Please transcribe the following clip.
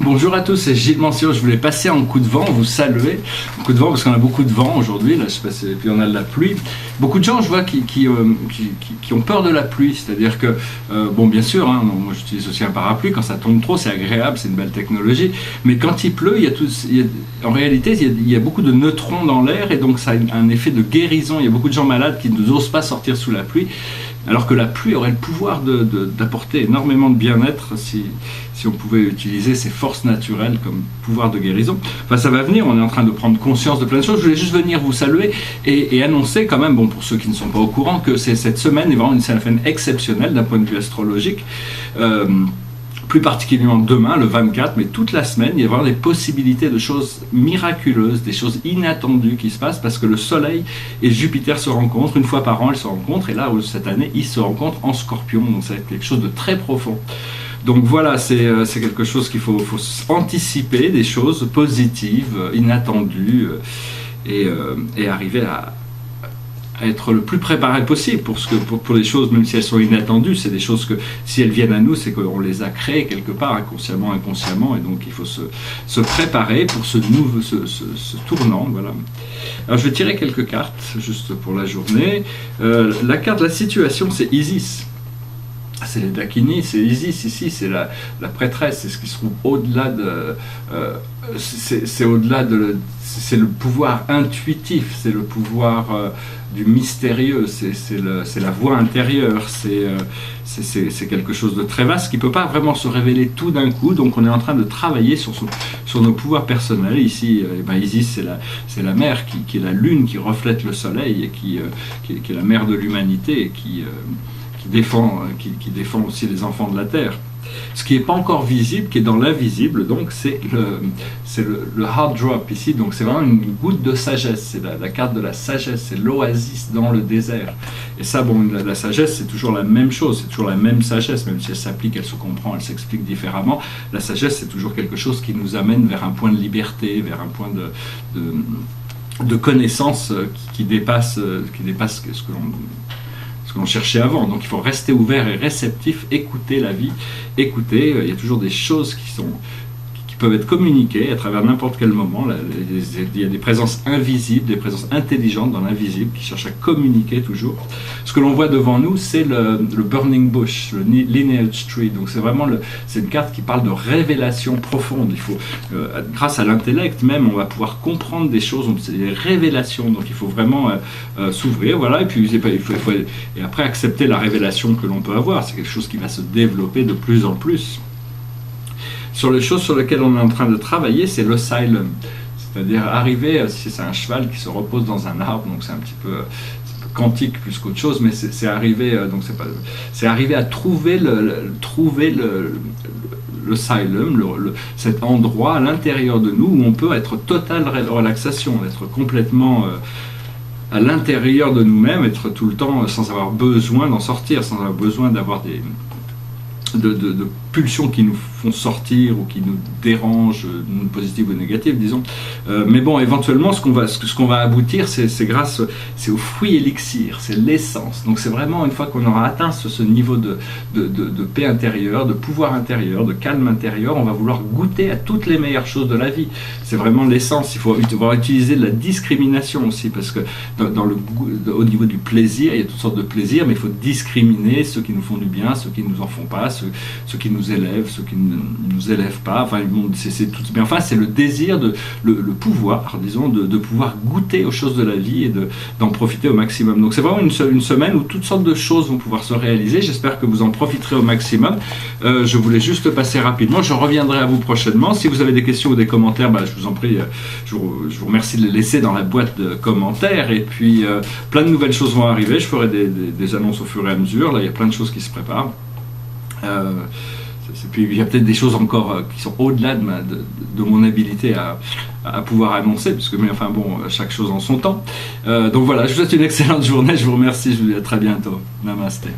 Bonjour à tous, c'est Gilles Mansio. Je voulais passer un coup de vent, vous saluer. Un coup de vent parce qu'on a beaucoup de vent aujourd'hui, là, je sais pas si... et puis on a de la pluie. Beaucoup de gens, je vois, qui ont peur de la pluie. C'est-à-dire que, bon, bien sûr, hein, moi j'utilise aussi un parapluie. Quand ça tombe trop, c'est agréable, c'est une belle technologie. Mais quand il pleut, en réalité, il y a beaucoup de neutrons dans l'air et donc ça a un effet de guérison. Il y a beaucoup de gens malades qui n'osent pas sortir sous la pluie. Alors que la pluie aurait le pouvoir d'apporter énormément de bien-être si on pouvait utiliser ses forces naturelles comme pouvoir de guérison. Enfin, ça va venir, on est en train de prendre conscience de plein de choses. Je voulais juste venir vous saluer et annoncer quand même, bon, pour ceux qui ne sont pas au courant, que cette semaine est vraiment une semaine exceptionnelle d'un point de vue astrologique. Plus particulièrement demain, le 24, mais toute la semaine, il y a vraiment des possibilités de choses miraculeuses, des choses inattendues qui se passent parce que le Soleil et Jupiter se rencontrent, une fois par an ils se rencontrent, et là, cette année, ils se rencontrent en Scorpion, donc c'est quelque chose de très profond. Donc voilà, c'est quelque chose qu'il faut anticiper, des choses positives, inattendues, et arriver à être le plus préparé possible pour les choses, même si elles sont inattendues. C'est des choses que, si elles viennent à nous, c'est qu'on les a créées quelque part, inconsciemment, et donc il faut se préparer pour ce tournant. Voilà. Alors je vais tirer quelques cartes, juste pour la journée. La carte de la situation, c'est Isis. C'est les Dakini, c'est Isis ici, c'est la prêtresse, c'est ce qui se trouve au-delà de... c'est au-delà de... C'est le pouvoir intuitif, c'est le pouvoir du mystérieux, c'est la voix intérieure, c'est quelque chose de très vaste qui ne peut pas vraiment se révéler tout d'un coup, donc on est en train de travailler sur nos pouvoirs personnels. Ici, Isis, c'est la mère qui est la lune, qui reflète le soleil, et qui est la mère de l'humanité, et qui défend aussi les enfants de la terre. Ce qui n'est pas encore visible, qui est dans l'invisible, donc c'est le heart drop ici, donc c'est vraiment une goutte de sagesse, c'est la carte de la sagesse, c'est l'oasis dans le désert. Et ça, bon, la sagesse, c'est toujours la même chose, c'est toujours la même sagesse, même si elle s'applique, elle se comprend, elle s'explique différemment. La sagesse, c'est toujours quelque chose qui nous amène vers un point de liberté, vers un point de connaissance qui dépasse ce qu'on cherchait avant. Donc il faut rester ouvert et réceptif, écouter la vie, écouter. Il y a toujours des choses qui peuvent être communiquées à travers n'importe quel moment. Il y a des présences invisibles, des présences intelligentes dans l'invisible qui cherchent à communiquer toujours. Ce que l'on voit devant nous, c'est le burning bush, le lineage tree. Donc c'est vraiment c'est une carte qui parle de révélation profonde. Il faut, grâce à l'intellect même, on va pouvoir comprendre des choses. C'est des révélations. Donc il faut vraiment s'ouvrir, voilà. Et puis et après accepter la révélation que l'on peut avoir. C'est quelque chose qui va se développer de plus en plus. Sur les choses sur lesquelles on est en train de travailler, c'est l'asylum. C'est-à-dire arriver, si c'est un cheval qui se repose dans un arbre, donc c'est un petit peu quantique plus qu'autre chose, mais c'est arriver, c'est arriver à trouver l'asylum, cet endroit à l'intérieur de nous où on peut être totale relaxation, être complètement à l'intérieur de nous-mêmes, être tout le temps sans avoir besoin d'en sortir, sans avoir besoin d'avoir de pulsions qui nous font sortir ou qui nous dérangent, positives ou négatives, disons. Mais bon, éventuellement, ce qu'on va aboutir, c'est au fruit élixir, c'est l'essence. Donc c'est vraiment, une fois qu'on aura atteint ce niveau de paix intérieure, de pouvoir intérieur, de calme intérieur, on va vouloir goûter à toutes les meilleures choses de la vie. C'est vraiment l'essence. Il faut utiliser de la discrimination aussi, parce que au niveau du plaisir, il y a toutes sortes de plaisirs, mais il faut discriminer ceux qui nous font du bien, ceux qui ne nous en font pas, ceux qui nous élèvent, ceux qui ne nous élèvent pas. Enfin, mais enfin, c'est le désir, le pouvoir, disons, de pouvoir goûter aux choses de la vie et d'en profiter au maximum. Donc c'est vraiment une semaine où toutes sortes de choses vont pouvoir se réaliser. J'espère que vous en profiterez au maximum. Je voulais juste le passer rapidement. Je reviendrai à vous prochainement. Si vous avez des questions ou des commentaires, je vous en prie, je vous remercie de les laisser dans la boîte de commentaires. Et puis, plein de nouvelles choses vont arriver. Je ferai des annonces au fur et à mesure. Là, il y a plein de choses qui se préparent. Puis il y a peut-être des choses encore qui sont au-delà de mon habilité à pouvoir annoncer, mais enfin bon, chaque chose en son temps. Donc voilà, je vous souhaite une excellente journée, je vous remercie, je vous dis à très bientôt. Namasté.